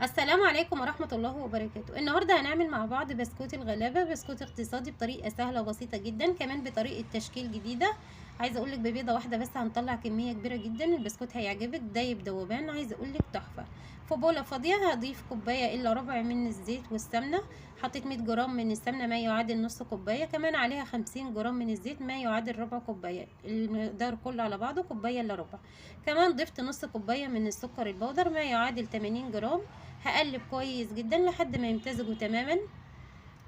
السلام عليكم ورحمة الله وبركاته. النهاردة هنعمل مع بعض بسكوت الغلابة، بسكوت اقتصادي بطريقة سهلة وبسيطة جدا، كمان بطريقة تشكيل جديدة. عايزة اقولك ببيضة واحدة بس هنطلع كمية كبيرة جدا. البسكوت هيعجبك دايب دوبان، عايزة اقولك تحفة. في بولة فاضية هضيف كوباية الا ربع من الزيت والسمنة. حطيت 100 جرام من السمنة ما يعادل نص كوباية، كمان عليها 50 جرام من الزيت ما يعادل ربع كوباية، المقدار كله على بعضه كوباية الا ربع. كمان ضفت نص كوباية من السكر البودر ما يعادل 80 جرام. هقلب كويس جدا لحد ما يمتزجوا تماما.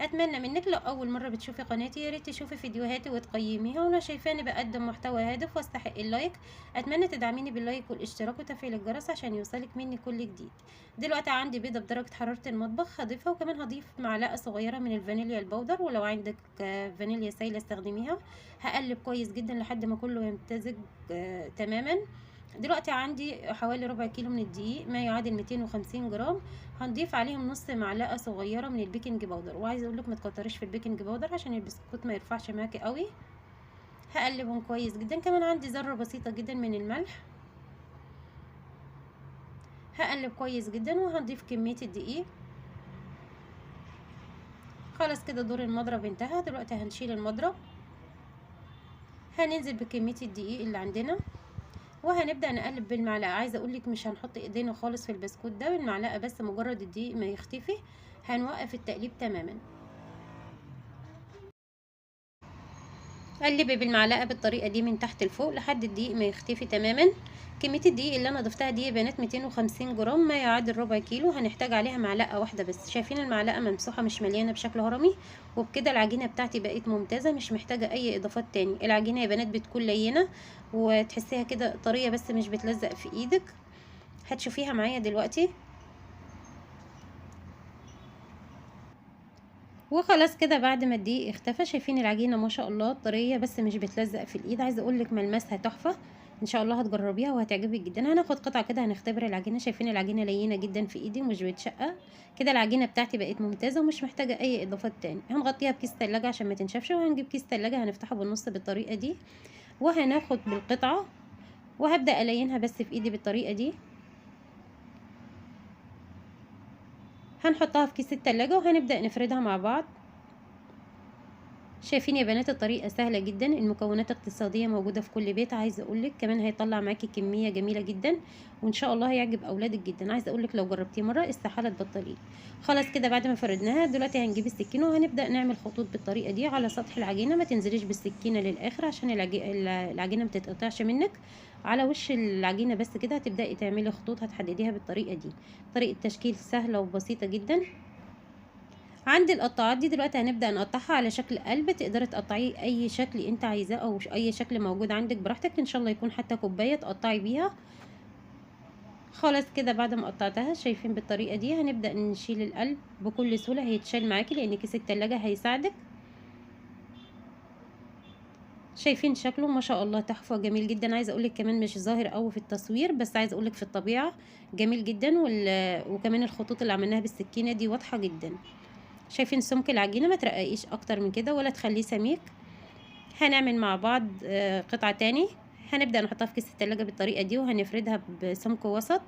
اتمنى منك لو اول مره بتشوفي قناتي ياريت تشوفي فيديوهاتي وتقيميها، وانا شايفاني بقدم محتوى هادف واستحق اللايك. اتمنى تدعميني باللايك والاشتراك وتفعيل الجرس عشان يوصلك مني كل جديد. دلوقتي عندي بيضه بدرجه حراره المطبخ هضيفها، وكمان هضيف معلقه صغيره من الفانيليا البودر، ولو عندك فانيليا سايله استخدميها. هقلب كويس جدا لحد ما كله يمتزج تماما. دلوقتي عندي حوالي ربع كيلو من الدقيق ما يعادل 250 جرام. هنضيف عليهم نص معلقه صغيره من البيكنج باودر، وعايزه اقول لك ما تكتريش في البيكنج باودر عشان البسكوت ما يرفعش معاكي قوي. هقلبهم كويس جدا، كمان عندي ذره بسيطه جدا من الملح. هقلب كويس جدا وهنضيف كميه الدقيق. خلاص كده دور المضرب انتهى. دلوقتي هنشيل المضرب، هننزل بكميه الدقيق اللي عندنا، وهنبدأ نقلب بالمعلقة. عايزة اقولك مش هنحط ايدينا خالص في البسكوت ده، بالمعلقة بس، مجرد الدقيق ما يختفي هنوقف التقليب تماما. قلبي بالمعلقة بالطريقة دي من تحت لفوق لحد الدقيق ما يختفي تماما. كمية الدقيق اللي انا ضفتها دي يا بنات 250 جرام ما يعادل ربع كيلو، هنحتاج عليها معلقة واحدة بس. شايفين المعلقة ممسوحة مش مليانة بشكل هرمي، وبكده العجينة بتاعتي بقت ممتازة، مش محتاجة اي اضافات تاني. العجينة يا بنات بتكون لينة وتحسيها كده طرية بس مش بتلزق في ايدك. هتشوفيها معايا دلوقتي. وخلاص كده بعد ما الدقيق اختفى، شايفين العجينه ما شاء الله طريه بس مش بتلزق في الايد. عايزه اقول لك ملمسها تحفه. ان شاء الله هتجربيها وهتعجبك جدا. هناخد قطعه كده هنختبر العجينه. شايفين العجينه لينه جدا في ايدي ومش بتشقق. كده العجينه بتاعتي بقت ممتازه ومش محتاجه اي اضافات تاني. هنغطيها بكيس تلاجة عشان ما تنشفش، وهنجيب كيس تلاجة هنفتحه بالنص بالطريقه دي، وهناخد بالقطعه وهبدا الينها بس في ايدي بالطريقه دي. هنحطها في كيس التلاجة وهنبدا نفردها مع بعض. شايفين يا بنات الطريقة سهلة جدا، المكونات اقتصادية موجودة في كل بيت. عايزة اقولك كمان هيطلع معاكي كمية جميلة جدا، وان شاء الله هيعجب اولادك جدا. عايزة اقولك لو جربتيه مرة استحالة تبطليه. خلاص كده بعد ما فردناها دلوقتي هنجيب السكينة وهنبدأ نعمل خطوط بالطريقة دي على سطح العجينة. ما تنزليش بالسكينة للاخر عشان العجينة ما تتقطعش منك. على وش العجينة بس كده هتبدأي تعملي خطوط هتحدديها بالطريقة دي. طريقة تشكيل سهلة وبسيطة جدا. عندي القطاعات دي دلوقتي هنبدأ نقطعها على شكل قلب. تقدري تقطعيه اي شكل انت عايزاه او اي شكل موجود عندك براحتك، ان شاء الله يكون حتى كوباية تقطعي بيها. خلاص كده بعد ما قطعتها شايفين بالطريقة دي هنبدأ نشيل القلب بكل سهولة. هيتشال معاكي لان كيس التلاجة هيساعدك. شايفين شكله ما شاء الله تحفة جميل جدا. عايزة اقولك كمان مش ظاهر قوي في التصوير، بس عايزة اقولك في الطبيعة جميل جدا. وكمان الخطوط اللي عملناها بالسكينة دي واضحة جدا. شايفين سمك العجينة ما ترققيش اكتر من كده ولا تخليه سميك. هنعمل مع بعض قطعة تاني. هنبدأ نحطها في كيس التلاجة بالطريقة دي وهنفردها بسمك وسط،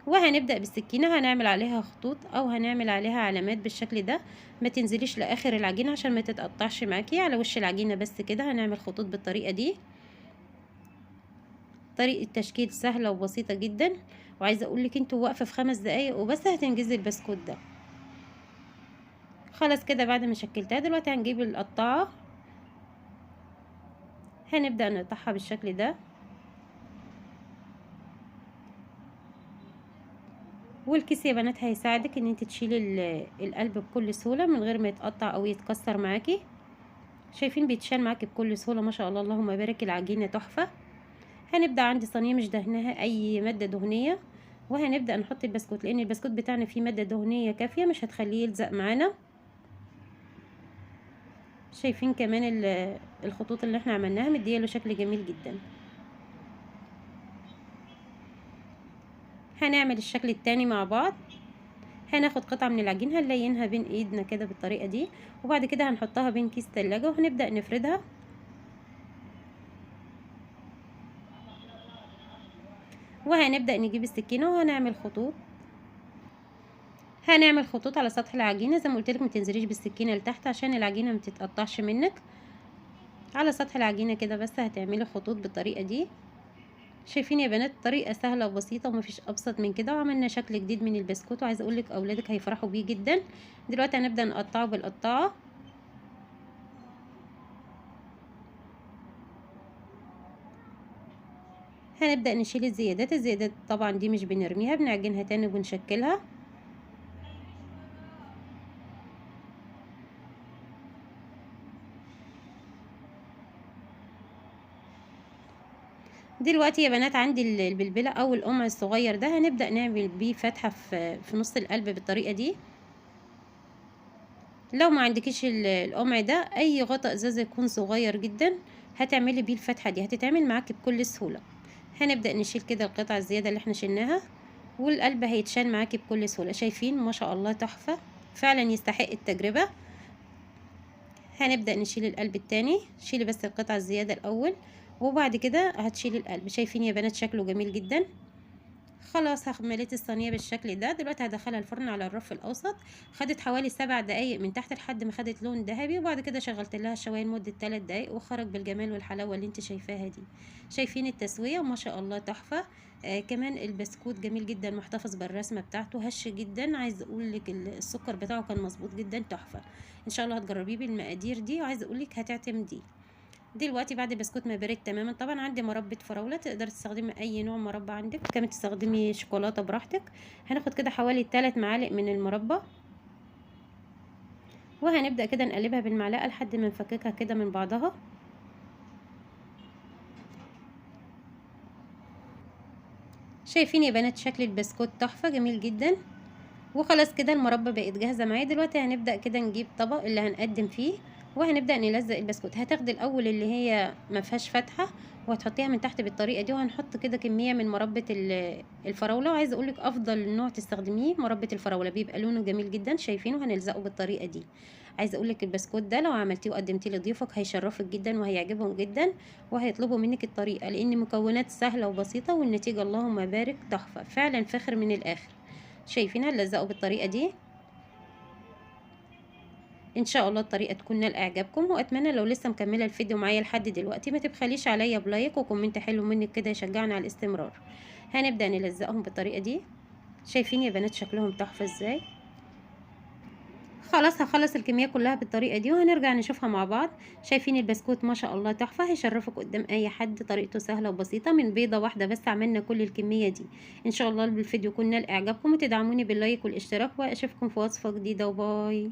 وهنبدأ بالسكينة هنعمل عليها خطوط او هنعمل عليها علامات بالشكل ده. ما تنزليش لاخر العجينة عشان ما تتقطعش معاكي. على وش العجينة بس كده هنعمل خطوط بالطريقة دي. طريقة تشكيل سهلة وبسيطة جدا، وعايزة اقولك انتوا واقفة في 5 دقايق وبس هتنجزي البسكوت ده. خلاص كده بعد ما شكلتها دلوقتي هنجيب القطاعة، هنبدأ نقطعها بالشكل ده. والكيس يا بنات هيساعدك ان انت تشيلي القلب بكل سهولة من غير ما يتقطع او يتكسر معاكي. شايفين بيتشال معاكي بكل سهولة ما شاء الله اللهم بارك. العجينة تحفة. هنبدأ عندي صينية مش دهناها اي مادة دهنية، وهنبدأ نحط البسكوت لان البسكوت بتاعنا فيه مادة دهنية كافية مش هتخليه يلزق معانا. شايفين كمان الخطوط اللي احنا عملناها مدياله شكل جميل جدا. هنعمل الشكل التاني مع بعض. هناخد قطعة من العجين هنلينها بين ايدنا كده بالطريقة دي، وبعد كده هنحطها بين كيس تلاجة وهنبدأ نفردها. وهنبدأ نجيب السكينة وهنعمل خطوط هنعمل خطوط على سطح العجينه زي ما قلت لك، ما تنزليش بالسكينه لتحت عشان العجينه ما تتقطعش منك. على سطح العجينه كده بس هتعملي خطوط بالطريقه دي. شايفين يا بنات، طريقه سهله وبسيطه ومفيش ابسط من كده، وعملنا شكل جديد من البسكوت، وعايزه اقول لك اولادك هيفرحوا بيه جدا. دلوقتي هنبدا نقطعه بالقطاعه. هنبدا نشيل الزيادات طبعا دي مش بنرميها، بنعجنها تاني وبنشكلها. دلوقتي يا بنات عندي البلبله او القمع الصغير ده، هنبدا نعمل بيه فتحه في نص القلب بالطريقه دي. لو ما عندكيش القمع ده، اي غطاء ازاز يكون صغير جدا هتعملي بيه الفتحه دي، هتتعمل معاكي بكل سهوله. هنبدا نشيل كده القطعه الزياده اللي احنا شلناها، والقلب هيتشال معاكي بكل سهوله. شايفين ما شاء الله تحفه، فعلا يستحق التجربه. هنبدا نشيل القلب التاني، شيلي بس القطعه الزياده الاول وبعد كده هتشيلي القلب. شايفين يا بنات شكله جميل جدا. خلاص مليت الصينيه بالشكل ده. دلوقتي هدخلها الفرن على الرف الاوسط. خدت حوالي 7 دقايق من تحت لحد ما خدت لون ذهبي، وبعد كده شغلت لها الشوايه لمده 3 دقايق وخرج بالجمال والحلاوه اللي انت شايفاها دي. شايفين التسويه ما شاء الله تحفه. كمان البسكوت جميل جدا، محتفظ بالرسمه بتاعته، هش جدا. عايز اقول لك السكر بتاعه كان مظبوط جدا، تحفه. ان شاء الله هتجربيه بالمقادير دي، وعايزه اقول لك هتعتمديه. دلوقتي بعد البسكوت ما برد تماما، طبعا عندي مربى فراوله، تقدري تستخدمي اي نوع مربى عندك، كمان تستخدمي شوكولاته براحتك. هناخد كده حوالي 3 معالق من المربى، وهنبدا كده نقلبها بالمعلقه لحد ما نفككها كده من بعضها. شايفين يا بنات شكل البسكوت تحفه جميل جدا. وخلاص كده المربى بقت جاهزه معايا. دلوقتي هنبدا كده نجيب طبق اللي هنقدم فيه، وهنبدا نلزق البسكوت. هتاخدي الاول اللي هي ما فيهاش فتحه وهتحطيها من تحت بالطريقه دي، وهنحط كده كميه من مربى الفراوله. وعايزه اقول لك افضل نوع تستخدميه مربى الفراوله، بيبقى لونه جميل جدا. شايفينه، هنلزقه بالطريقه دي. عايزه اقول لك البسكوت ده لو عملتيه وقدمتيه لضيوفك هيشرفك جدا وهيعجبهم جدا، وهيطلبوا منك الطريقه، لان مكونات سهله وبسيطه والنتيجه اللهم بارك تحفه، فعلا فخر من الاخر. شايفينها نلزقه بالطريقه دي. ان شاء الله الطريقه تكون نال اعجابكم، واتمنى لو لسه مكمله الفيديو معايا لحد دلوقتي ما تبخليش عليا بلايك وكومنت حلو منك كده يشجعني على الاستمرار. هنبدا نلزقهم بالطريقه دي. شايفين يا بنات شكلهم تحفه ازاي. خلاص هخلص الكميه كلها بالطريقه دي وهنرجع نشوفها مع بعض. شايفين البسكوت ما شاء الله تحفه، هيشرفك قدام اي حد. طريقته سهله وبسيطه، من بيضه واحده بس عملنا كل الكميه دي. ان شاء الله الفيديو يكون نال اعجابكم، وتدعموني باللايك والاشتراك، واشوفكم في وصفه جديده، وباي.